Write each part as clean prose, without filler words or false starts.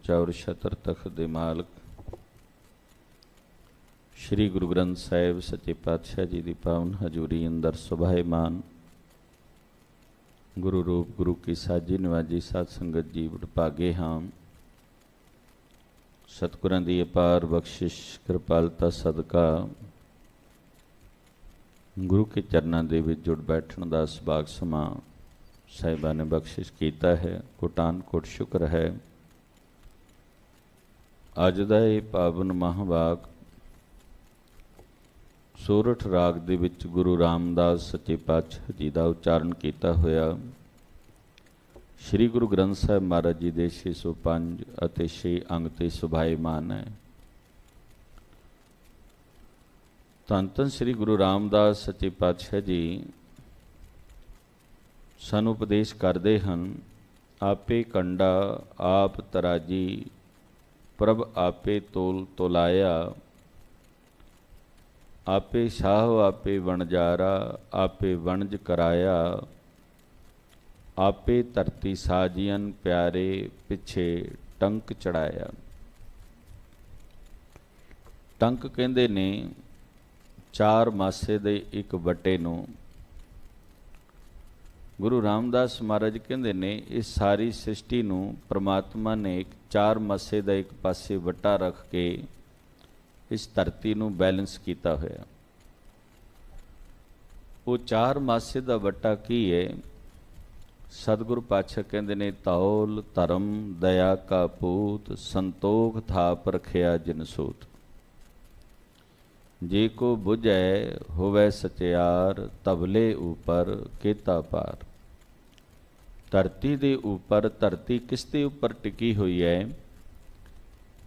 सच्चा और छत्र तख्त दे मालक श्री गुरु ग्रंथ साहिब सच्चे पातशाह जी की पावन हजूरी अंदर सुभाईमान गुरु रूप गुरु की साजी नवाजी साध संगत जी वडभागे हाँ। सतगुरां दी अपार बख्शिश कृपालता सदका गुरु के चरणों दे विच जुड़ बैठण दा सुभाग समा साहिबा ने बख्शिश कीता है। कोटान कोट शुक्र है। अज दा ये पावन महावाक सोरठ राग दे विच गुरु रामदास सच्चे पातशाह जी का उच्चारण किया होया श्री गुरु ग्रंथ साहिब महाराज जी दे 605 अते 6 अंग ते सुभाईमान है। धन धन श्री गुरु रामदास सच्चे पातशाह जी सानू उपदेश करते हैं। आपे कंडा आप तराजी प्रभ आपे तोल तोलाया, आपे शाह आपे वणजारा आपे वणज कराया, आपे धरती साजियन प्यारे पिछे टंक चढ़ाया। टंक कहंदे ने चार मासे दे एक वटे नूं। गुरु रामदास महाराज कहंदे ने इस सारी सृष्टि नूं परमात्मा ने एक चार मासे दा एक पासे वटा रख के इस धरती नूं बैलेंस किया होया। वो चार मासे दा वटा की है? सतगुरु पातशाह कहंदे ने तौल धर्म दया का पूत संतोख थाप रखिया जिन सूत। जे को बुझै होवै सचियार तबले ऊपर केता पार। धरती दे ऊपर धरती किस दे ऊपर टिकी हुई है?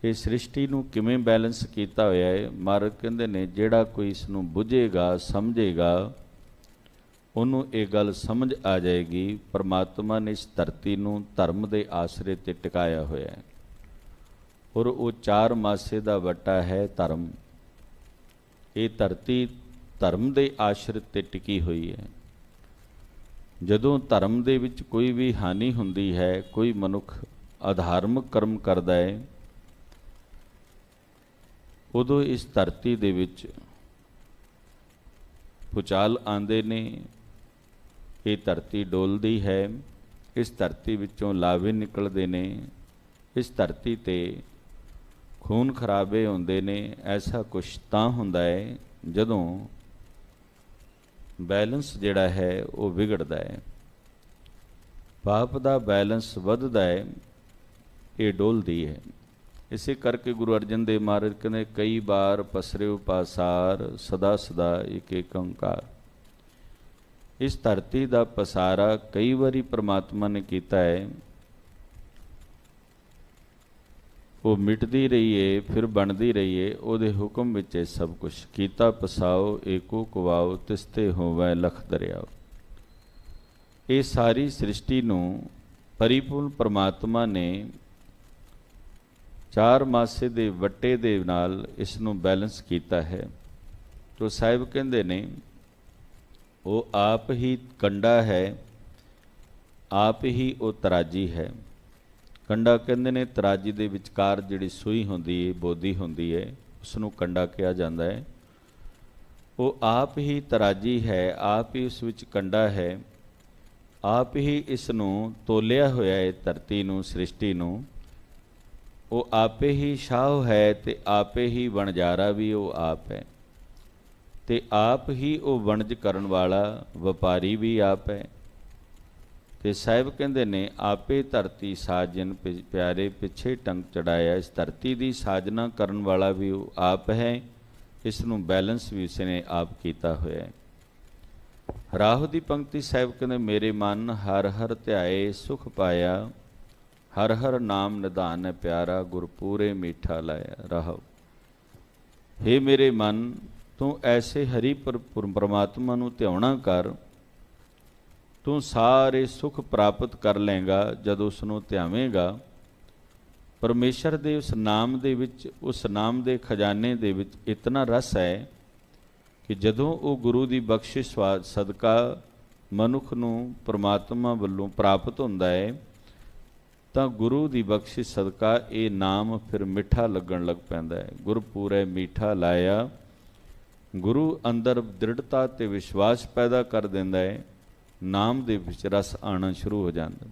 ये सृष्टि नूं किवें बैलेंस किया होया है? महाराज कहंदे ने जिहड़ा कोई इसनूं बुझेगा समझेगा उन्होंने ये गल समझ आ जाएगी परमात्मा ने इस धरती नूं धर्म के आसरे ते टिकाया होया है। और वो चार मासे का वटा है धर्म। ये धरती धर्म के आश्रे ते टिकी हुई है। जदों धर्म दे विच कोई भी हानि हुंदी है, कोई मनुख अधार्मिक कर्म करदा है, उदों इस धरती दे विच भुचाल आंदे ने। ये धरती डोलदी है, इस धरती विचों लावे निकलते ने, इस धरती ते खून खराबे होंदे ने। ऐसा कुछ तां हुंदा है जदों बैलेंस जिहड़ा है वो बिगड़दा है। पाप दा बैलेंस वधदा है, ये डोलदी है। इसे करके गुरु अर्जन देव महाराज कहते कई बार पसरे पासार सदा सदा एक एक ओंकार। इस धरती का पसारा कई बारी परमात्मा ने किया है। वो मिटती रही है फिर बनती रही है। उहदे हुक्म विच सब कुछ कीता पसाओ एको कुवाओ तिसते होवै लख दरियाओ। ये सारी सृष्टि नूं परिपूर्ण परमात्मा ने चार मासे दे वटे दे नाल इसनूं बैलेंस किया है। तो साहिब कहंदे ने वो आप ही कंडा है, आप ही वो तराजी है। कंडा कहंदे ने तराजी दे विचकार जिहड़ी सूई हुंदी है बोधी हुंदी है उसनूं कंडा कहा जाता है। वो आप ही तराजी है, आप ही उस विच कंडा है, आप ही इसनूं तोलिया होया है धरती नूं सृष्टि नूं। वो आपे ही शाह है ते आपे ही वणजारा भी वो आप है ते आप ही वो वणज करन वाला वपारी भी आप है। ते साहिब कहंदे ने आपे धरती साजन प्यारे पिछे टंक चढ़ाया। इस धरती की साजना करन वाला भी वो आप है, इसनूं बैलेंस भी उसने आप किया होया है। राह दी पंक्ति साहिब कहंदे मेरे मन हर हर ध्याए सुख पाया, हर हर नाम निधान है प्यारा गुर पूरे मीठा लाया। राहो हे मेरे मन तू ऐसे हरि परमात्मा नूं ध्याना कर, तू सारे सुख प्राप्त कर लेगा जदों उसनूं ध्यावेगा। परमेश्वर दे उस नाम दे विच उस नाम दे खजाने दे विच इतना रस है कि जदों वो गुरु की बख्शिश सदका मनुख नूं परमात्मा वल्लों प्राप्त हुंदा है ਤਾਂ ਗੁਰੂ ਦੀ ਬਖਸ਼ਿਸ਼ ਸਦਕਾ ਇਹ ਨਾਮ ਫਿਰ ਮਿੱਠਾ ਲੱਗਣ ਲੱਗ ਪੈਂਦਾ ਹੈ। ਗੁਰਪੂਰੈ ਮੀਠਾ ਲਾਇਆ, ਗੁਰੂ ਅੰਦਰ ਦ੍ਰਿੜਤਾ ਤੇ ਵਿਸ਼ਵਾਸ ਪੈਦਾ ਕਰ ਦਿੰਦਾ ਹੈ। ਨਾਮ ਦੇ ਵਿੱਚ ਰਸ ਆਉਣਾ ਸ਼ੁਰੂ ਹੋ ਜਾਂਦਾ।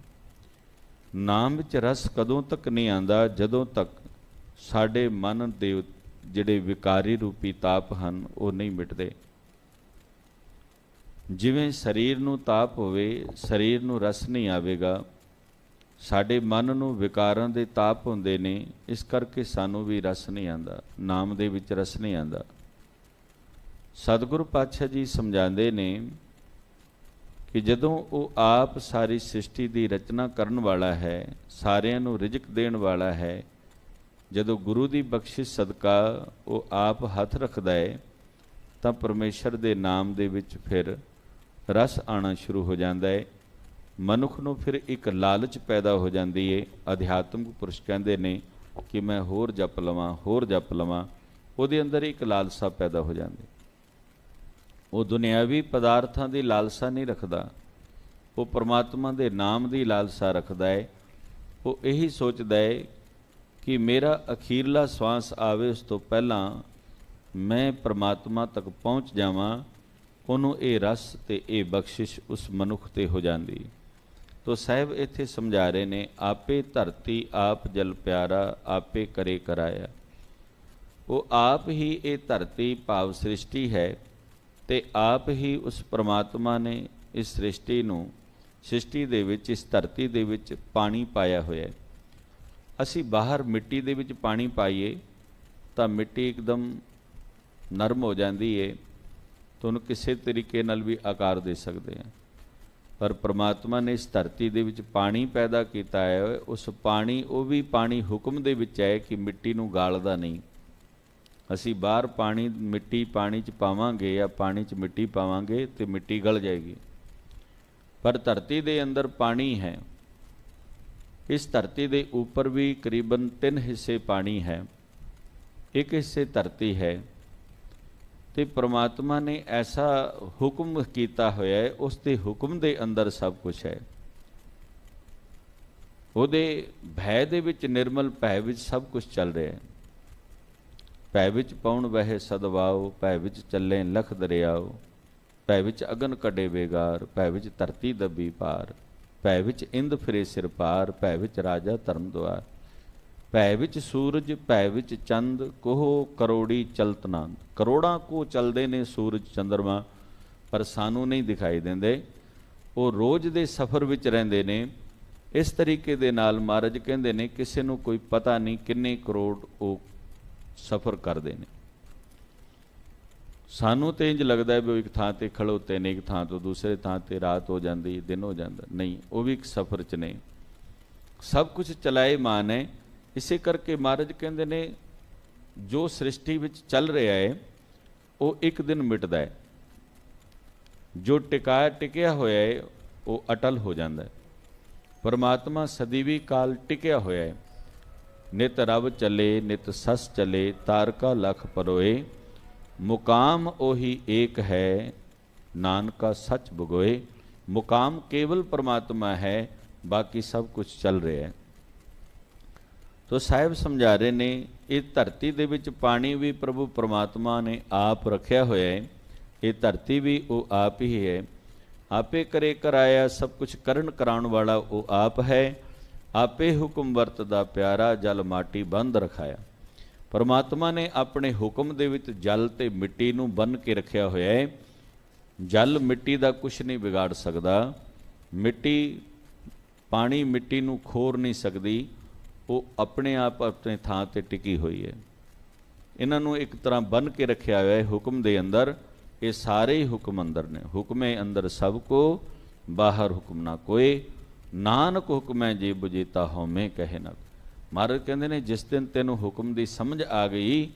ਨਾਮ ਵਿੱਚ ਰਸ ਕਦੋਂ ਤੱਕ ਨਹੀਂ ਆਉਂਦਾ? ਜਦੋਂ ਤੱਕ ਸਾਡੇ ਮਨ ਦੇ ਜਿਹੜੇ ਵਿਕਾਰੀ ਰੂਪੀ ਤਾਪ ਹਨ ਉਹ ਨਹੀਂ ਮਿਟਦੇ। ਜਿਵੇਂ ਸਰੀਰ ਨੂੰ ਤਾਪ ਹੋਵੇ, ਸਰੀਰ ਨੂੰ ਰਸ ਨਹੀਂ ਆਵੇਗਾ। ਸਾਡੇ ਮਨ ਨੂੰ ਵਿਕਾਰਾਂ ਦੇ ਤਾਪ ਹੁੰਦੇ ਨੇ, ਇਸ ਕਰਕੇ ਸਾਨੂੰ ਵੀ ਰਸ ਨਹੀਂ ਆਉਂਦਾ, ਨਾਮ ਦੇ ਵਿੱਚ ਰਸ ਨਹੀਂ ਆਉਂਦਾ। ਸਤਿਗੁਰੂ ਪਾਤਸ਼ਾਹ ਜੀ ਸਮਝਾਉਂਦੇ ਨੇ ਕਿ ਜਦੋਂ ਉਹ ਆਪ ਸਾਰੀ ਸ੍ਰਿਸ਼ਟੀ ਦੀ ਰਚਨਾ ਕਰਨ ਵਾਲਾ ਹੈ, ਸਾਰਿਆਂ ਨੂੰ ਰਿਜ਼ਕ ਦੇਣ ਵਾਲਾ ਹੈ, ਜਦੋਂ ਗੁਰੂ ਦੀ ਬਖਸ਼ਿਸ਼ ਸਦਕਾ ਉਹ ਆਪ ਹੱਥ ਰੱਖਦਾ ਹੈ ਤਾਂ ਪਰਮੇਸ਼ਰ ਦੇ ਨਾਮ ਦੇ ਵਿੱਚ ਫਿਰ ਰਸ ਆਉਣਾ ਸ਼ੁਰੂ ਹੋ ਜਾਂਦਾ ਹੈ। ਮਨੁੱਖ ਨੂੰ ਫਿਰ ਇੱਕ ਲਾਲਚ ਪੈਦਾ ਹੋ ਜਾਂਦੀ ਹੈ। ਅਧਿਆਤਮਿਕ ਪੁਰਸ਼ ਕਹਿੰਦੇ ਨੇ ਕਿ ਮੈਂ ਹੋਰ ਜਪ ਲਵਾਂ, ਹੋਰ ਜਪ ਲਵਾਂ। ਉਹਦੇ ਅੰਦਰ ਇੱਕ ਲਾਲਸਾ ਪੈਦਾ ਹੋ ਜਾਂਦੀ। ਉਹ ਦੁਨਿਆਵੀ ਪਦਾਰਥਾਂ ਦੀ ਲਾਲਸਾ ਨਹੀਂ ਰੱਖਦਾ, ਉਹ ਪਰਮਾਤਮਾ ਦੇ ਨਾਮ ਦੀ ਲਾਲਸਾ ਰੱਖਦਾ ਹੈ। ਉਹ ਇਹੀ ਸੋਚਦਾ ਹੈ ਕਿ ਮੇਰਾ ਅਖੀਰਲਾ ਸਵਾਸ ਆਵੇ, ਉਸ ਤੋਂ ਪਹਿਲਾਂ ਮੈਂ ਪਰਮਾਤਮਾ ਤੱਕ ਪਹੁੰਚ ਜਾਵਾਂ। ਉਹਨੂੰ ਇਹ ਰਸ ਤੇ ਇਹ ਬਖਸ਼ਿਸ਼ ਉਸ ਮਨੁੱਖ ਤੇ ਹੋ ਜਾਂਦੀ। ਤੋ ਸਾਹਿਬ ਇੱਥੇ ਸਮਝਾ ਰਹੇ ਨੇ, ਆਪੇ ਧਰਤੀ ਆਪ ਜਲ ਪਿਆਰਾ, ਆਪੇ ਕਰੇ ਕਰਾਇਆ। ਉਹ ਆਪ ਹੀ ਇਹ ਧਰਤੀ ਭਾਵ ਸ੍ਰਿਸ਼ਟੀ ਹੈ ਤੇ ਆਪ ਹੀ ਉਸ ਪਰਮਾਤਮਾ ਨੇ ਇਸ ਸ੍ਰਿਸ਼ਟੀ ਨੂੰ, ਸ੍ਰਿਸ਼ਟੀ ਦੇ ਵਿੱਚ, ਇਸ ਧਰਤੀ ਦੇ ਵਿੱਚ ਪਾਣੀ ਪਾਇਆ ਹੋਇਆ ਹੈ। ਅਸੀਂ ਬਾਹਰ ਮਿੱਟੀ ਦੇ ਵਿੱਚ ਪਾਣੀ ਪਾਈਏ ਤਾਂ ਮਿੱਟੀ ਇੱਕਦਮ ਨਰਮ ਹੋ ਜਾਂਦੀ ਹੈ, ਤੁਹਾਨੂੰ ਕਿਸੇ ਤਰੀਕੇ ਨਾਲ ਵੀ ਆਕਾਰ ਦੇ ਸਕਦੇ ਹਾਂ। ਪਰ ਪਰਮਾਤਮਾ ਨੇ ਇਸ ਧਰਤੀ ਦੇ ਵਿੱਚ ਪਾਣੀ ਪੈਦਾ ਕੀਤਾ ਹੈ। ਉਸ ਪਾਣੀ, ਉਹ ਵੀ ਪਾਣੀ ਹੁਕਮ ਦੇ ਵਿੱਚ ਹੈ ਕਿ ਮਿੱਟੀ ਨੂੰ ਗਾਲਦਾ ਨਹੀਂ। ਅਸੀਂ ਬਾਹਰ ਪਾਣੀ, ਮਿੱਟੀ ਪਾਣੀ 'ਚ ਪਾਵਾਂਗੇ ਜਾਂ ਪਾਣੀ 'ਚ ਮਿੱਟੀ ਪਾਵਾਂਗੇ ਤੇ ਮਿੱਟੀ ਗਲ ਜਾਏਗੀ। ਪਰ ਧਰਤੀ ਦੇ ਅੰਦਰ ਪਾਣੀ ਹੈ। ਇਸ ਧਰਤੀ ਦੇ ਉੱਪਰ ਵੀ ਕਰੀਬਨ 3 ਹਿੱਸੇ ਪਾਣੀ ਹੈ, 1 ਹਿੱਸੇ ਧਰਤੀ ਹੈ। ਤੇ ਪਰਮਾਤਮਾ ਨੇ ਐਸਾ ਹੁਕਮ ਕੀਤਾ ਹੋਇਆ ਹੈ, ਉਸ ਦੇ ਹੁਕਮ ਦੇ ਅੰਦਰ ਸਭ ਕੁਝ ਹੈ। ਉਹਦੇ ਭੈ ਦੇ ਵਿੱਚ, ਨਿਰਮਲ ਭੈ ਵਿੱਚ ਸਭ ਕੁਝ ਚੱਲ ਰਿਹਾ ਹੈ। ਭੈ ਵਿੱਚ ਪਉਣ ਵਹਿ ਸਦਵਾਓ, ਭੈ ਵਿੱਚ ਚੱਲੇ ਲਖ ਦਰਿਆਓ, ਭੈ ਵਿੱਚ ਅਗਨ ਕੱਢੇ ਬੇਗਾਰ, ਭੈ ਵਿੱਚ ਧਰਤੀ ਦੱਬੀ ਪਾਰ, ਭੈ ਵਿੱਚ ਇੰਦ ਫਿਰੇ ਸਿਰ ਪਾਰ, ਭੈ ਵਿੱਚ ਰਾਜਾ ਧਰਮ ਦੁਆਰ, ਭੈ ਵਿੱਚ ਸੂਰਜ, ਭੈ ਵਿੱਚ ਚੰਦ, ਕੋਹ ਕਰੋੜੀ ਚਲਤ ਨੰਦ। ਕਰੋੜਾਂ ਕੋ ਚੱਲਦੇ ਨੇ ਸੂਰਜ ਚੰਦਰਮਾ, ਪਰ ਸਾਨੂੰ ਨਹੀਂ ਦਿਖਾਈ ਦਿੰਦੇ। ਉਹ ਰੋਜ਼ ਦੇ ਸਫ਼ਰ ਵਿੱਚ ਰਹਿੰਦੇ ਨੇ। ਇਸ ਤਰੀਕੇ ਦੇ ਨਾਲ ਮਹਾਰਾਜ ਕਹਿੰਦੇ ਨੇ ਕਿਸੇ ਨੂੰ ਕੋਈ ਪਤਾ ਨਹੀਂ ਕਿੰਨੇ ਕਰੋੜ ਉਹ ਸਫ਼ਰ ਕਰਦੇ ਨੇ। ਸਾਨੂੰ ਤਾਂ ਇੰਝ ਲੱਗਦਾ ਵੀ ਉਹ ਇੱਕ ਥਾਂ 'ਤੇ ਖੜੋਤੇ ਨੇ, ਇੱਕ ਥਾਂ ਤੋਂ ਦੂਸਰੇ ਥਾਂ 'ਤੇ ਰਾਤ ਹੋ ਜਾਂਦੀ, ਦਿਨ ਹੋ ਜਾਂਦਾ। ਨਹੀਂ, ਉਹ ਵੀ ਇੱਕ ਸਫ਼ਰ 'ਚ ਨੇ। ਸਭ ਕੁਝ ਚਲਾਏ ਮਾਨ ਹੈ। ਇਸੇ ਕਰਕੇ ਮਹਾਰਾਜ ਕਹਿੰਦੇ ਨੇ ਜੋ ਸ੍ਰਿਸ਼ਟੀ ਵਿੱਚ ਚੱਲ ਰਿਹਾ ਹੈ ਉਹ ਇੱਕ ਦਿਨ ਮਿਟਦਾ ਹੈ, ਜੋ ਟਿਕਿਆ ਹੋਇਆ ਹੈ ਉਹ ਅਟਲ ਹੋ ਜਾਂਦਾ ਹੈ। ਪਰਮਾਤਮਾ ਸਦੀਵੀ ਕਾਲ ਟਿਕਿਆ ਹੋਇਆ ਹੈ। ਨਿਤ ਰਵ ਚੱਲੇ, ਨਿਤ ਸਸ ਚੱਲੇ, ਤਾਰਕਾ ਲਖ ਪਰੋਏ, ਮੁਕਾਮ ਉਹੀ ਏਕ ਹੈ, ਨਾਨਕਾ ਸੱਚ ਬਗੋਏ। ਮੁਕਾਮ ਕੇਵਲ ਪਰਮਾਤਮਾ ਹੈ, ਬਾਕੀ ਸਭ ਕੁਝ ਚੱਲ ਰਿਹਾ ਹੈ। ਤੋ ਸਾਹਿਬ ਸਮਝਾ ਰਹੇ ਨੇ ਇਹ ਧਰਤੀ ਦੇ ਵਿੱਚ ਪਾਣੀ ਵੀ ਪ੍ਰਭੂ ਪਰਮਾਤਮਾ ਨੇ ਆਪ ਰੱਖਿਆ ਹੋਇਆ ਹੈ। ਇਹ ਧਰਤੀ ਵੀ ਉਹ ਆਪ ਹੀ ਹੈ। ਆਪੇ ਕਰੇ ਕਰਾਇਆ, ਸਭ ਕੁਝ ਕਰਨ ਕਰਾਉਣ ਵਾਲਾ ਉਹ ਆਪ ਹੈ। ਆਪੇ ਹੁਕਮ ਵਰਤਦਾ ਪਿਆਰਾ, ਜਲ ਮਾਟੀ ਬੰਦ ਰਖਾਇਆ। ਪਰਮਾਤਮਾ ਨੇ ਆਪਣੇ ਹੁਕਮ ਦੇ ਵਿੱਚ ਜਲ ਤੇ ਮਿੱਟੀ ਨੂੰ ਬੰਨ੍ਹ ਕੇ ਰੱਖਿਆ ਹੋਇਆ ਹੈ। ਜਲ ਮਿੱਟੀ ਦਾ ਕੁਛ ਨਹੀਂ ਵਿਗਾੜ ਸਕਦਾ। ਮਿੱਟੀ, ਪਾਣੀ ਮਿੱਟੀ ਨੂੰ ਖੋਰ ਨਹੀਂ ਸਕਦੀ। ਉਹ ਆਪਣੇ ਆਪ ਆਪਣੇ ਥਾਂ 'ਤੇ ਟਿਕੀ ਹੋਈ ਹੈ। ਇਹਨਾਂ ਨੂੰ ਇੱਕ ਤਰ੍ਹਾਂ ਬੰਨ੍ਹ ਕੇ ਰੱਖਿਆ ਹੋਇਆ ਹੈ ਹੁਕਮ ਦੇ ਅੰਦਰ। ਇਹ ਸਾਰੇ ਹੀ ਹੁਕਮ ਅੰਦਰ ਨੇ। ਹੁਕਮੇ ਅੰਦਰ ਸਭ ਕੋ, ਬਾਹਰ ਹੁਕਮ ਨਾ ਕੋਏ, ਨਾਨਕ ਹੁਕਮੈ ਜੇ ਬੁਝੀਤਾ ਹਉਮੈ ਕਹੇ ਨਾ। ਮਹਾਰਾਜ ਕਹਿੰਦੇ ਨੇ ਜਿਸ ਦਿਨ ਤੈਨੂੰ ਹੁਕਮ ਦੀ ਸਮਝ ਆ ਗਈ,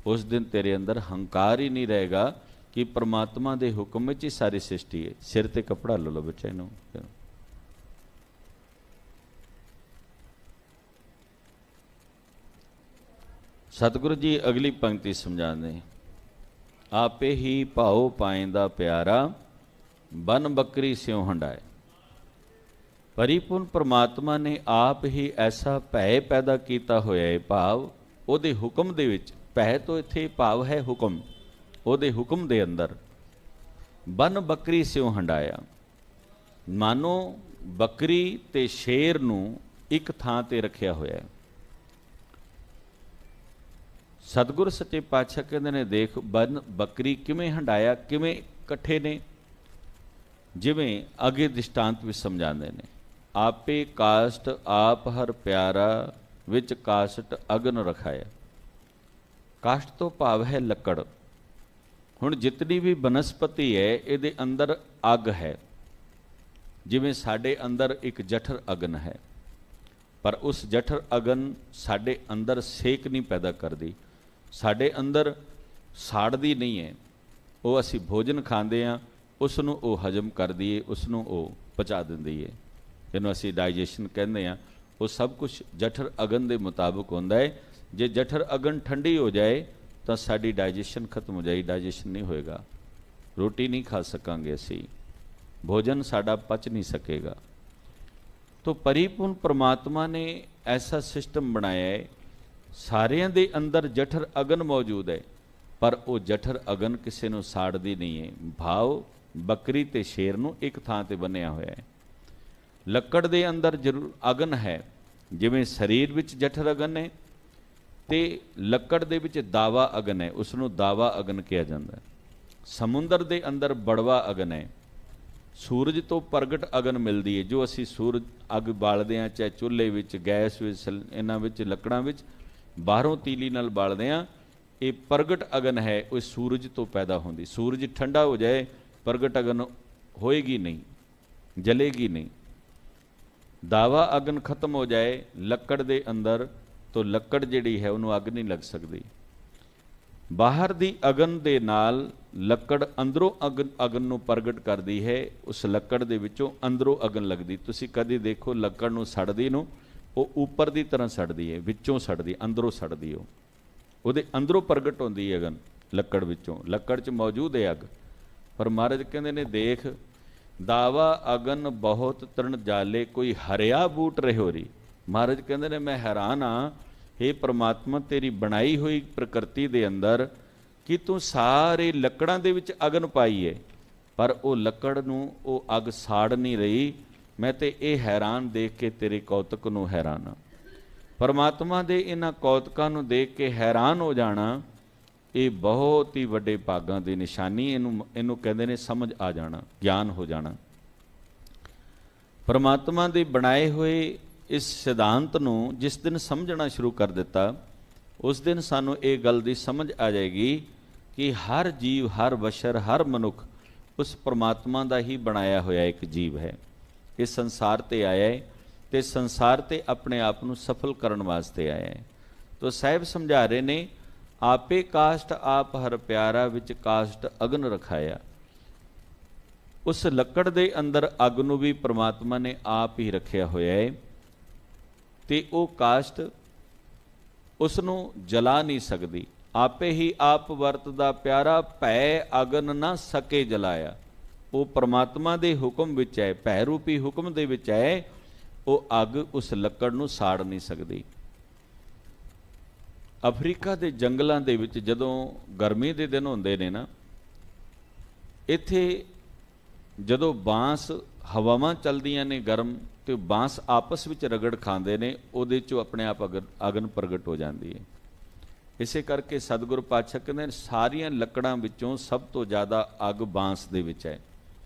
ਉਸ ਦਿਨ ਤੇਰੇ ਅੰਦਰ ਹੰਕਾਰ ਹੀ ਨਹੀਂ ਰਹੇਗਾ ਕਿ ਪਰਮਾਤਮਾ ਦੇ ਹੁਕਮ ਵਿੱਚ ਹੀ ਸਾਰੀ ਸ੍ਰਿਸ਼ਟੀ ਹੈ। ਸਿਰ ਤੇ ਕੱਪੜਾ ਲੈ ਲਓ ਬੱਚੇ ਨੂੰ। ਸਤਿਗੁਰੂ ਜੀ ਅਗਲੀ ਪੰਕਤੀ ਸਮਝਾਉਂਦੇ, ਆਪੇ ਹੀ ਭਾਉ ਪਾਇੰਦਾ ਪਿਆਰਾ, ਬਨ ਬੱਕਰੀ ਸਿਉ ਹੰਡਾਏ। परिपूर्ण परमात्मा ने आप ही ऐसा भय पैदा किया होया है, भाव ਉਹਦੇ ਹੁਕਮ ਦੇ ਵਿੱਚ, ਭੈ ਤੋਂ ਇੱਥੇ ਭਾਵ ਹੈ ਹੁਕਮ, ਉਹਦੇ ਹੁਕਮ ਦੇ ਅੰਦਰ ਬਨ ਬੱਕਰੀ ਸਿਉ ਹੰਡਾਇਆ। ਮਾਨੋ ਬੱਕਰੀ ਤੇ ਸ਼ੇਰ ਨੂੰ ਇੱਕ ਥਾਂ ਤੇ ਰੱਖਿਆ ਹੋਇਆ ਹੈ। ਸਤਿਗੁਰ ਸੱਚੇ ਪਾਤਸ਼ਾਹ ਕਹਿੰਦੇ ਨੇ, ਦੇਖ ਬਨ ਬੱਕਰੀ ਕਿਵੇਂ ਹੰਡਾਇਆ, ਕਿਵੇਂ ਇਕੱਠੇ ਨੇ, ਜਿਵੇਂ ਅੱਗੇ ਦ੍ਰਿਸ਼ਟਾਂਤ ਵਿੱਚ ਸਮਝਾਉਂਦੇ ਨੇ। ਆਪੇ ਕਾਸ਼ਟ ਆਪ ਹਰ ਪਿਆਰਾ, ਵਿੱਚ ਕਾਸ਼ਟ ਅਗਨ ਰਖਾਇਆ। ਕਾਸ਼ਟ ਤੋਂ ਭਾਵ ਹੈ ਲੱਕੜ। ਹੁਣ ਜਿਤਨੀ ਵੀ ਬਨਸਪਤੀ ਹੈ ਇਹਦੇ ਅੰਦਰ ਅੱਗ ਹੈ। ਜਿਵੇਂ ਸਾਡੇ ਅੰਦਰ ਇੱਕ ਜਠਰ ਅਗਨ ਹੈ, ਪਰ ਉਸ ਜਠਰ ਅਗਨ ਸਾਡੇ ਅੰਦਰ ਸੇਕ ਨਹੀਂ ਪੈਦਾ ਕਰਦੀ, ਸਾਡੇ ਅੰਦਰ ਸਾੜਦੀ ਨਹੀਂ ਹੈ। ਉਹ ਅਸੀਂ ਭੋਜਨ ਖਾਂਦੇ ਹਾਂ, ਉਸ ਨੂੰ ਉਹ ਹਜਮ ਕਰਦੀ ਹੈ, ਉਸ ਨੂੰ ਉਹ ਪਚਾ ਦਿੰਦੀ ਹੈ। ਇਹਨੂੰ ਅਸੀਂ ਡਾਈਜੈਸ਼ਨ ਕਹਿੰਦੇ ਹਾਂ। ਉਹ ਸਭ ਕੁਛ ਜਠਰ ਅਗਨ ਦੇ ਮੁਤਾਬਕ ਹੁੰਦਾ ਹੈ। ਜੇ ਜਠਰ ਅਗਨ ਠੰਡੀ ਹੋ ਜਾਏ ਤਾਂ ਸਾਡੀ ਡਾਈਜੈਸ਼ਨ ਖਤਮ ਹੋ ਜਾਏ, ਡਾਈਜੈਸ਼ਨ ਨਹੀਂ ਹੋਏਗਾ, ਰੋਟੀ ਨਹੀਂ ਖਾ ਸਕਾਂਗੇ ਅਸੀਂ, ਭੋਜਨ ਸਾਡਾ ਪਚ ਨਹੀਂ ਸਕੇਗਾ। तो परिपूर्ण परमात्मा ने ऐसा सिस्टम बनाया है, सारिਆਂ ਦੇ ਅੰਦਰ ਜਠਰ ਅਗਨ ਮੌਜੂਦ ਹੈ, ਪਰ ਉਹ ਜਠਰ ਅਗਨ ਕਿਸੇ ਨੂੰ ਸਾੜਦੀ ਨਹੀਂ ਹੈ। ਭਾਵ ਬੱਕਰੀ ਤੇ ਸ਼ੇਰ ਨੂੰ ਇੱਕ ਥਾਂ ਤੇ ਬੰਨਿਆ ਹੋਇਆ ਹੈ। ਲੱਕੜ ਦੇ ਅੰਦਰ ਜ਼ਰੂਰ ਅਗਨ ਹੈ, ਜਿਵੇਂ ਸਰੀਰ ਵਿੱਚ ਜਠਰ ਅਗਨ ਹੈ ਤੇ ਲੱਕੜ ਦੇ ਵਿੱਚ ਦਾਵਾ ਅਗਨ ਹੈ, ਉਸ ਨੂੰ ਦਾਵਾ ਅਗਨ ਕਿਹਾ ਜਾਂਦਾ ਹੈ। ਸਮੁੰਦਰ ਦੇ ਅੰਦਰ ਬੜਵਾ ਅਗਨ ਹੈ। ਸੂਰਜ ਤੋਂ ਪ੍ਰਗਟ ਅਗਨ ਮਿਲਦੀ ਹੈ, ਜੋ ਅਸੀਂ ਸੂਰਜ ਅੱਗ ਬਾਲਦੇ ਹਾਂ, ਚਾਹੇ ਚੁੱਲ੍ਹੇ ਵਿੱਚ, ਗੈਸ ਵਿੱਚ, ਇਹਨਾਂ ਵਿੱਚ, ਲੱਕੜਾਂ ਵਿੱਚ, ਬਾਹਰੋਂ ਤੀਲੀ ਨਾਲ ਬਾਲਦੇ ਹਾਂ, ਇਹ ਪ੍ਰਗਟ ਅਗਨ ਹੈ, ਉਹ ਸੂਰਜ ਤੋਂ ਪੈਦਾ ਹੁੰਦੀ। ਸੂਰਜ ਠੰਡਾ ਹੋ ਜਾਏ, ਪ੍ਰਗਟ ਅਗਨ ਹੋਏਗੀ ਨਹੀਂ, ਜਲੇਗੀ ਨਹੀਂ। ਦਾਵਾ ਅਗਨ ਖਤਮ ਹੋ ਜਾਏ ਲੱਕੜ ਦੇ ਅੰਦਰ, ਤਾਂ ਲੱਕੜ ਜਿਹੜੀ ਹੈ ਉਹਨੂੰ ਅੱਗ ਨਹੀਂ ਲੱਗ ਸਕਦੀ। ਬਾਹਰ ਦੀ ਅਗਨ ਦੇ ਨਾਲ ਲੱਕੜ ਅੰਦਰੋਂ ਅਗਨ ਨੂੰ ਪ੍ਰਗਟ ਕਰਦੀ ਹੈ, ਉਸ ਲੱਕੜ ਦੇ ਵਿੱਚੋਂ ਅੰਦਰੋਂ ਅਗਨ ਲੱਗਦੀ। ਤੁਸੀਂ ਕਦੇ ਦੇਖੋ ਲੱਕੜ ਨੂੰ ਸੜਦੀ ਨੂੰ, ਉਹ ਉੱਪਰ ਦੀ ਤਰ੍ਹਾਂ ਸੜਦੀ ਹੈ, ਵਿੱਚੋਂ ਸੜਦੀ, ਅੰਦਰੋਂ ਸੜਦੀ, ਉਹ ਉਹਦੇ ਅੰਦਰੋਂ ਪ੍ਰਗਟ ਹੁੰਦੀ ਹੈ ਅਗਨ ਲੱਕੜ ਵਿੱਚੋਂ, ਲੱਕੜ 'ਚ ਮੌਜੂਦ ਹੈ ਅੱਗ। ਪਰ ਮਹਾਰਾਜ ਕਹਿੰਦੇ ਨੇ, ਦੇਖ ਦਾਵਾ ਅਗਨ ਬਹੁਤ ਤਰਨ ਜਾਲੇ, ਕੋਈ ਹਰਿਆ ਬੂਟ ਰਹਿਓਰੀ। ਮਹਾਰਾਜ ਕਹਿੰਦੇ ਨੇ, ਮੈਂ ਹੈਰਾਨ ਹਾਂ हे परमात्मा, तेरी बनाई हुई प्रकृति दे अंदर कि तू सारे लकड़ां दे विच अगन पाई है, पर वो लकड़ नूं वो अग साड़ नहीं रही। मैं तो ये हैरान देख के तेरे कौतक नूं हैरान हाँ। परमात्मा दे इन्हां कौतकां नूं देख के हैरान हो जाना, ये बहुत ही वड्डे भागां दी निशानी। इनू कहंदे ने समझ आ जाना, ज्ञान हो जाना। परमात्मा दे बनाए हुए इस सिद्धांत ਨੂੰ ਜਿਸ ਦਿਨ ਸਮਝਣਾ ਸ਼ੁਰੂ ਕਰ ਦਿੱਤਾ, ਉਸ ਦਿਨ ਸਾਨੂੰ ਇਹ ਗੱਲ ਦੀ ਸਮਝ ਆ ਜਾਏਗੀ ਕਿ ਹਰ ਜੀਵ, ਹਰ ਬਸ਼ਰ, ਹਰ ਮਨੁੱਖ ਉਸ ਪਰਮਾਤਮਾ ਦਾ ਹੀ ਬਣਾਇਆ ਹੋਇਆ ਇੱਕ ਜੀਵ ਹੈ। ਇਸ ਸੰਸਾਰ ਤੇ ਆਇਆ ਹੈ ਤੇ ਸੰਸਾਰ ਤੇ ਆਪਣੇ ਆਪ ਨੂੰ ਸਫਲ ਕਰਨ ਵਾਸਤੇ ਆਇਆ ਹੈ। ਤੋ ਸਾਹਿਬ ਸਮਝਾ ਰਹੇ ਨੇ, ਆਪੇ ਕਾਸ਼ਟ ਆਪ ਹਰ ਪਿਆਰਾ, ਵਿੱਚ ਕਾਸ਼ਟ ਅਗਨ ਰਖਾਇਆ। ਉਸ ਲੱਕੜ ਦੇ ਅੰਦਰ ਅੱਗ ਨੂੰ ਵੀ ਪਰਮਾਤਮਾ ਨੇ ਆਪ ਹੀ ਰੱਖਿਆ ਹੋਇਆ ਹੈ, ਤੇ ਉਹ ਕਾਸ਼ਟ ਉਸ ਨੂੰ ਜਲਾ ਨਹੀਂ ਸਕਦੀ। ਆਪੇ ਹੀ ਆਪ ਵਰਤਦਾ ਪਿਆਰਾ, ਭੈ ਅਗਨ ਨਾ ਸਕੇ ਜਲਾਇਆ। ਉਹ ਪਰਮਾਤਮਾ ਦੇ ਹੁਕਮ ਵਿੱਚ ਹੈ, ਭੈ ਰੂਪੀ ਹੁਕਮ ਦੇ ਵਿੱਚ ਹੈ, ਉਹ ਅੱਗ ਉਸ ਲੱਕੜ ਨੂੰ ਸਾੜ ਨਹੀਂ ਸਕਦੀ। ਅਫਰੀਕਾ ਦੇ ਜੰਗਲਾਂ ਦੇ ਵਿੱਚ ਜਦੋਂ ਗਰਮੀ ਦੇ ਦਿਨ ਹੁੰਦੇ ਨੇ ਨਾ, ਇੱਥੇ ਜਦੋਂ ਬਾਂਸ ਹਵਾਵਾਂ ਚੱਲਦੀਆਂ ਨੇ ਗਰਮ, ਤੇ ਬਾਂਸ ਆਪਸ ਵਿੱਚ ਰਗੜ ਖਾਂਦੇ ਨੇ, ਉਹਦੇ 'ਚੋਂ ਆਪਣੇ ਆਪ ਅਗਨ ਪ੍ਰਗਟ ਹੋ ਜਾਂਦੀ ਹੈ। ਇਸੇ ਕਰਕੇ ਸਤਿਗੁਰੂ ਪਾਤਸ਼ਾਹ ਕਹਿੰਦੇ, ਸਾਰੀਆਂ ਲੱਕੜਾਂ ਵਿੱਚੋਂ ਸਭ ਤੋਂ ਜ਼ਿਆਦਾ ਅੱਗ ਬਾਂਸ ਦੇ ਵਿੱਚ ਹੈ।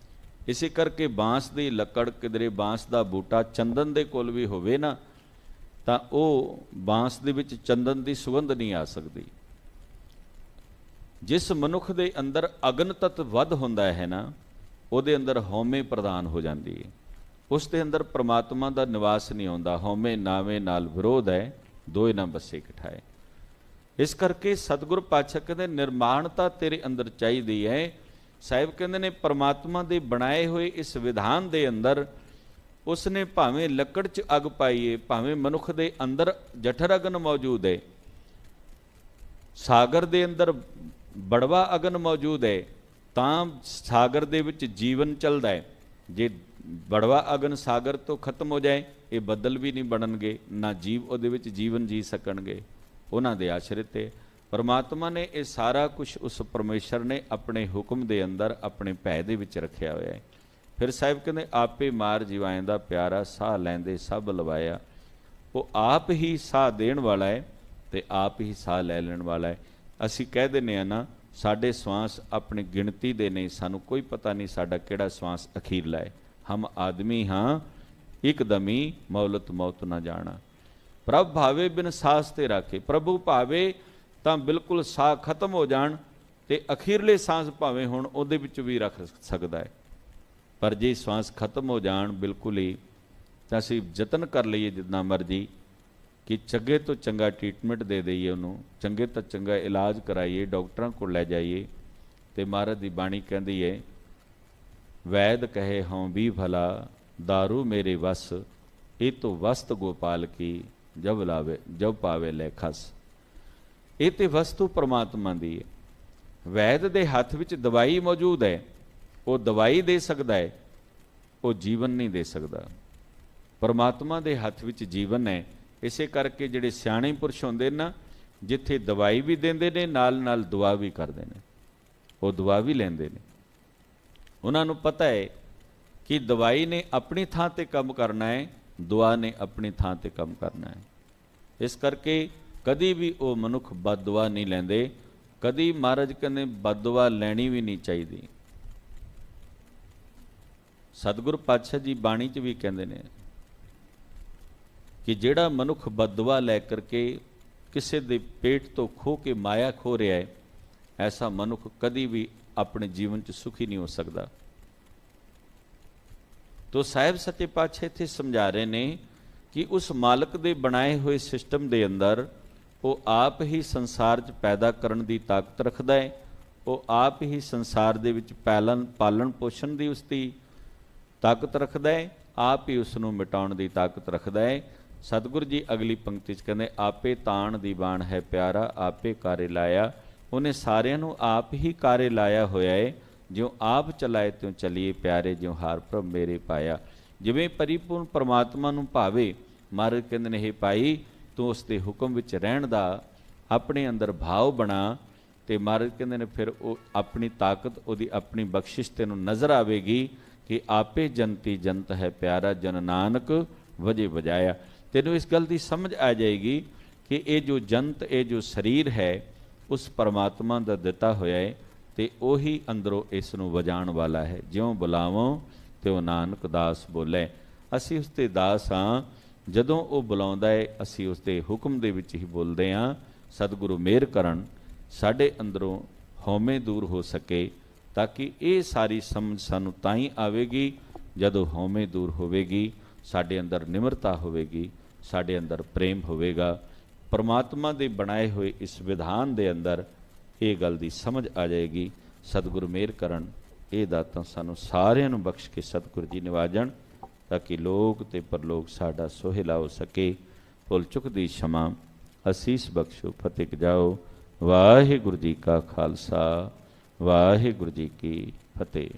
ਇਸੇ ਕਰਕੇ ਬਾਂਸ ਦੀ ਲੱਕੜ, ਕਿਧਰੇ ਬਾਂਸ ਦਾ ਬੂਟਾ ਚੰਦਨ ਦੇ ਕੋਲ ਵੀ ਹੋਵੇ ਨਾ, ਤਾਂ ਉਹ ਬਾਂਸ ਦੇ ਵਿੱਚ ਚੰਦਨ ਦੀ ਸੁਗੰਧ ਨਹੀਂ ਆ ਸਕਦੀ। ਜਿਸ ਮਨੁੱਖ ਦੇ ਅੰਦਰ ਅਗਨ ਤੱਤ ਵੱਧ ਹੁੰਦਾ ਹੈ ਨਾ, ਉਹਦੇ ਅੰਦਰ ਹਉਮੈ ਪ੍ਰਦਾਨ ਹੋ ਜਾਂਦੀ ਹੈ, ਉਸ ਦੇ ਅੰਦਰ ਪ੍ਰਮਾਤਮਾ ਦਾ ਨਿਵਾਸ ਨਹੀਂ ਹੁੰਦਾ। ਹਉਮੈ ਨਾਵੇਂ ਨਾਲ ਵਿਰੋਧ ਹੈ, ਦੋਏ ਨਾ ਬਸੇ ਇਕਠਾਏ। ਇਸ ਕਰਕੇ ਸਤਿਗੁਰ ਪਾਤਸ਼ਾਹ ਕਹਿੰਦੇ, ਨਿਰਮਾਣਤਾ ਤੇਰੇ ਅੰਦਰ ਚਾਹੀਦੀ ਹੈ। ਸਾਹਿਬ ਕਹਿੰਦੇ ਨੇ, ਪਰਮਾਤਮਾ ਦੇ ਬਣਾਏ ਹੋਏ ਇਸ ਵਿਧਾਨ ਦੇ ਅੰਦਰ ਉਸਨੇ ਭਾਵੇਂ ਲੱਕੜ 'ਚ ਅੱਗ ਪਾਈ ਹੈ, ਭਾਵੇਂ ਮਨੁੱਖ ਦੇ ਅੰਦਰ ਜਠਰ ਅਗਨ ਮੌਜੂਦ ਹੈ, ਸਾਗਰ ਦੇ ਅੰਦਰ ਬੜਵਾ ਅਗਨ ਮੌਜੂਦ ਹੈ, ਤਾਂ ਸਾਗਰ ਦੇ ਵਿੱਚ ਜੀਵਨ ਚੱਲਦਾ ਹੈ। ਜੇ ਬੜਵਾ ਅਗਨ ਸਾਗਰ ਤੋਂ ਖਤਮ ਹੋ ਜਾਏ, ਇਹ ਬੱਦਲ ਵੀ ਨਹੀਂ ਬਣਨਗੇ, ਨਾ ਜੀਵ ਉਹਦੇ ਵਿੱਚ ਜੀਵਨ ਜੀ ਸਕਣਗੇ, ਉਹਨਾਂ ਦੇ ਆਸ਼ਰਿਤ ਹੈ। ਪਰਮਾਤਮਾ ਨੇ ਇਹ ਸਾਰਾ ਕੁਝ ਉਸ ਪਰਮੇਸ਼ਰ ਨੇ ਆਪਣੇ ਹੁਕਮ ਦੇ ਅੰਦਰ ਆਪਣੇ ਭੈ ਦੇ ਵਿੱਚ ਰੱਖਿਆ ਹੋਇਆ ਹੈ। ਫਿਰ ਸਾਹਿਬ ਕਹਿੰਦੇ ਆਪੇ ਮਾਰ ਜਿਵਾਏ ਦਾ ਪਿਆਰਾ, ਸਾਹ ਲੈਂਦੇ ਸਭ ਲਵਾਇਆ। ਉਹ ਆਪ ਹੀ ਸਾਹ ਦੇਣ ਵਾਲਾ ਹੈ ਤੇ ਆਪ ਹੀ ਸਾਹ ਲੈ ਲੈਣ ਵਾਲਾ ਹੈ। ਅਸੀਂ ਕਹਿ ਦਿੰਦੇ ਹਾਂ ਨਾ, ਸਾਡੇ ਸਵਾਸ ਆਪਣੀ ਗਿਣਤੀ ਦੇ ਨਹੀਂ, ਸਾਨੂੰ ਕੋਈ ਪਤਾ ਨਹੀਂ ਸਾਡਾ ਕਿਹੜਾ ਸਵਾਸ ਅਖੀਰਲਾ ਹੈ। ਹਮ ਆਦਮੀ ਹਾਂ ਇੱਕਦਮੀ ਮੌਲਤ ਮੌਤ ਨਾ ਜਾਣਾ। ਪ੍ਰਭ ਭਾਵੇ ਬਿਨ ਸਾਸ ਤੇ ਰਾਖੇ, ਪ੍ਰਭੂ ਭਾਵੇ ਤਾਂ ਬਿਲਕੁਲ ਸਾਹ ਖਤਮ ਹੋ ਜਾਣ ਤੇ ਅਖੀਰਲੇ ਸਾਂਸ ਭਾਵੇਂ ਹੁਣ ਉਹਦੇ ਵਿੱਚ ਵੀ ਰੱਖ ਸਕਦਾ ਹੈ, ਪਰ ਜੇ ਸਵਾਸ ਖਤਮ ਹੋ ਜਾਣ ਬਿਲਕੁਲ ਹੀ, ਤਾਂ ਅਸੀਂ ਯਤਨ ਕਰ ਲਈਏ ਜਿੰਨਾ ਮਰਜੀ ਕਿ ਚੰਗੇ ਤੋਂ ਚੰਗਾ ਟ੍ਰੀਟਮੈਂਟ ਦੇ ਦਈਏ, ਉਹਨੂੰ ਚੰਗੇ ਤੋਂ ਚੰਗਾ ਇਲਾਜ ਕਰਾਈਏ, ਡਾਕਟਰਾਂ ਕੋਲ ਲੈ ਜਾਈਏ। ਤੇ ਮਹਾਰਾਜ ਦੀ ਬਾਣੀ ਕਹਿੰਦੀ ਹੈ, ਵੈਦ ਕਹੇ ਹਉ ਵੀ ਭਲਾ, ਦਾਰੂ ਮੇਰੇ ਵਸ, ਇਹ ਤੋਂ ਵਸਤ ਗੋਪਾਲ ਕੀ, ਜਬ ਲਾਵੇ ਜਬ ਪਾਵੇ ਲੈ ਖਸ। ਇਹ ਤੇ ਵਸਤੂ ਪਰਮਾਤਮਾ ਦੀ ਹੈ। ਵੈਦ ਦੇ ਹੱਥ ਵਿੱਚ ਦਵਾਈ ਮੌਜੂਦ ਹੈ, ਉਹ ਦਵਾਈ ਦੇ ਸਕਦਾ ਹੈ, ਉਹ ਜੀਵਨ ਨਹੀਂ ਦੇ ਸਕਦਾ। ਪਰਮਾਤਮਾ ਦੇ ਹੱਥ ਵਿੱਚ ਜੀਵਨ ਹੈ। ਇਸੇ ਕਰਕੇ ਜਿਹੜੇ ਸਿਆਣੇ ਪੁਰਸ਼ ਹੁੰਦੇ ਨਾ, ਜਿੱਥੇ ਦਵਾਈ ਵੀ ਦਿੰਦੇ ਨੇ ਨਾਲ ਨਾਲ ਦੁਆ ਵੀ ਕਰਦੇ ਨੇ, ਉਹ ਦੁਆ ਵੀ ਲੈਂਦੇ ਨੇ। ਉਹਨਾਂ ਨੂੰ ਪਤਾ ਹੈ ਕਿ ਦਵਾਈ ਨੇ ਆਪਣੀ ਥਾਂ ਤੇ ਕੰਮ ਕਰਨਾ ਹੈ, ਦੁਆ ਨੇ ਆਪਣੀ ਥਾਂ ਤੇ ਕੰਮ ਕਰਨਾ ਹੈ। ਇਸ ਕਰਕੇ ਕਦੀ ਵੀ ਉਹ ਮਨੁੱਖ ਬਦਦੁਆ ਨਹੀਂ ਲੈਂਦੇ। ਕਦੀ ਮਹਾਰਾਜ ਕਹਿੰਦੇ ਬਦਦੁਆ ਲੈਣੀ ਵੀ ਨਹੀਂ ਚਾਹੀਦੀ। ਸਤਿਗੁਰ ਪਾਤਸ਼ਾਹ ਜੀ ਬਾਣੀ 'ਚ ਵੀ ਕਹਿੰਦੇ ਨੇ ਕਿ ਜਿਹੜਾ ਮਨੁੱਖ ਬਦਦੁਆ ਲੈ ਕਰਕੇ ਕਿਸੇ ਦੇ ਪੇਟ ਤੋਂ ਖੋ ਕੇ ਮਾਇਆ ਖੋ ਰਿਹਾ ਹੈ, ਐਸਾ ਮਨੁੱਖ ਕਦੀ ਵੀ ਆਪਣੇ ਜੀਵਨ 'ਚ ਸੁਖੀ ਨਹੀਂ ਹੋ ਸਕਦਾ। ਤੋ ਸਾਹਿਬ ਸੱਚੇ ਪਾਤਸ਼ਾਹ ਇੱਥੇ ਸਮਝਾ ਰਹੇ ਨੇ ਕਿ ਉਸ ਮਾਲਕ ਦੇ ਬਣਾਏ ਹੋਏ ਸਿਸਟਮ ਦੇ ਅੰਦਰ ਉਹ ਆਪ ਹੀ ਸੰਸਾਰ 'ਚ ਪੈਦਾ ਕਰਨ ਦੀ ਤਾਕਤ ਰੱਖਦਾ ਹੈ। ਉਹ ਆਪ ਹੀ ਸੰਸਾਰ ਦੇ ਵਿੱਚ ਪਾਲਣ ਪੋਸ਼ਣ ਦੀ ਉਸ ਦੀ ਤਾਕਤ ਰੱਖਦਾ ਹੈ, ਆਪ ਹੀ ਉਸ ਨੂੰ ਮਿਟਾਉਣ ਦੀ ਤਾਕਤ ਰੱਖਦਾ ਹੈ। ਸਤਿਗੁਰੂ ਜੀ ਅਗਲੀ ਪੰਕਤੀ 'ਚ ਕਹਿੰਦੇ, ਆਪੇ ਤਾਣ ਦੀ ਬਾਣ ਹੈ ਪਿਆਰਾ, ਆਪੇ ਕਾਰੇ ਲਾਇਆ। ਉਹਨੇ ਸਾਰਿਆਂ ਨੂੰ ਆਪ ਹੀ ਕਾਰੇ ਲਾਇਆ ਹੋਇਆ ਹੈ। ਜਿਉਂ ਆਪ ਚਲਾਏ ਤਿਉਂ ਚਲੀਏ ਪਿਆਰੇ, ਜਿਉਂ ਹਾਰ ਪ੍ਰਭ ਮੇਰੇ ਪਾਇਆ। ਜਿਵੇਂ ਪਰਿਪੂਰਨ ਪਰਮਾਤਮਾ ਨੂੰ ਭਾਵੇ, ਮਹਾਰਾਜ ਕਹਿੰਦੇ ਨੇ, ਇਹ ਭਾਈ ਤੂੰ ਉਸ ਦੇ ਹੁਕਮ ਵਿੱਚ ਰਹਿਣ ਦਾ ਆਪਣੇ ਅੰਦਰ ਭਾਵ ਬਣਾ। ਤੇ ਮਹਾਰਾਜ ਕਹਿੰਦੇ ਨੇ ਫਿਰ ਉਹ ਆਪਣੀ ਤਾਕਤ, ਉਹਦੀ ਆਪਣੀ ਬਖਸ਼ਿਸ਼ ਤੈਨੂੰ ਨਜ਼ਰ ਆਵੇਗੀ ਕਿ ਆਪੇ ਜਨਤੀ ਜਨਤ ਹੈ ਪਿਆਰਾ, ਜਨ ਨਾਨਕ ਵਜੇ ਵਜਾਇਆ। ਤੈਨੂੰ ਇਸ ਗੱਲ ਦੀ ਸਮਝ ਆ ਜਾਏਗੀ ਕਿ ਇਹ ਜੋ ਜੰਤ, ਇਹ ਜੋ ਸਰੀਰ ਹੈ, ਉਸ ਪਰਮਾਤਮਾ ਦਾ ਦਿੱਤਾ ਹੋਇਆ ਹੈ ਤੇ ਉਹੀ ਅੰਦਰੋਂ ਇਸ ਨੂੰ ਵਜਾਉਣ ਵਾਲਾ ਹੈ। ਜਿਉਂ ਬੁਲਾਵੋਂ ਤਿਉ ਨਾਨਕ ਦਾਸ ਬੋਲੇ। ਅਸੀਂ ਉਸ ਦੇ ਦਾਸ ਹਾਂ। ਜਦੋਂ ਉਹ ਬੁਲਾਉਂਦਾ ਹੈ ਅਸੀਂ ਉਸ ਦੇ ਹੁਕਮ ਦੇ ਵਿੱਚ ਹੀ ਬੋਲਦੇ ਹਾਂ। ਸਤਿਗੁਰੂ ਮਿਹਰ ਕਰਨ ਸਾਡੇ ਅੰਦਰੋਂ ਹਉਮੈ ਦੂਰ ਹੋ ਸਕੇ, ਤਾਂ ਕਿ ਇਹ ਸਾਰੀ ਸਮਝ ਸਾਨੂੰ ਤਾਂ ਹੀ ਆਵੇਗੀ ਜਦੋਂ ਹਉਮੈ ਦੂਰ ਹੋਵੇਗੀ, ਸਾਡੇ ਅੰਦਰ ਨਿਮਰਤਾ ਹੋਵੇਗੀ, ਸਾਡੇ ਅੰਦਰ ਪ੍ਰੇਮ ਹੋਵੇਗਾ। ਪਰਮਾਤਮਾ ਦੇ ਬਣਾਏ ਹੋਏ ਇਸ ਵਿਧਾਨ ਦੇ ਅੰਦਰ ਇਹ ਗੱਲ ਦੀ ਸਮਝ ਆ ਜਾਏਗੀ। ਸਤਿਗੁਰੂ ਮਿਹਰ ਕਰਨ ਇਹ ਦਾਤਾਂ ਸਾਨੂੰ ਸਾਰਿਆਂ ਨੂੰ ਬਖਸ਼ ਕੇ ਸਤਿਗੁਰੂ ਜੀ ਨਿਵਾਜਣ, ਤਾਂ ਕਿ ਲੋਕ ਤੇ ਪਰਲੋਕ ਸਾਡਾ ਸੋਹਿਲਾ ਹੋ ਸਕੇ। ਭੁੱਲ ਚੁੱਕ ਦੀ क्षमा ਅਸੀਸ ਬਖਸ਼ੋ, ਫਤਿਹ ਜਾਓ। ਵਾਹਿਗੁਰੂ ਜੀ ਕਾ ਖਾਲਸਾ, ਵਾਹਿਗੁਰੂ ਜੀ ਕੀ ਫਤਿਹ।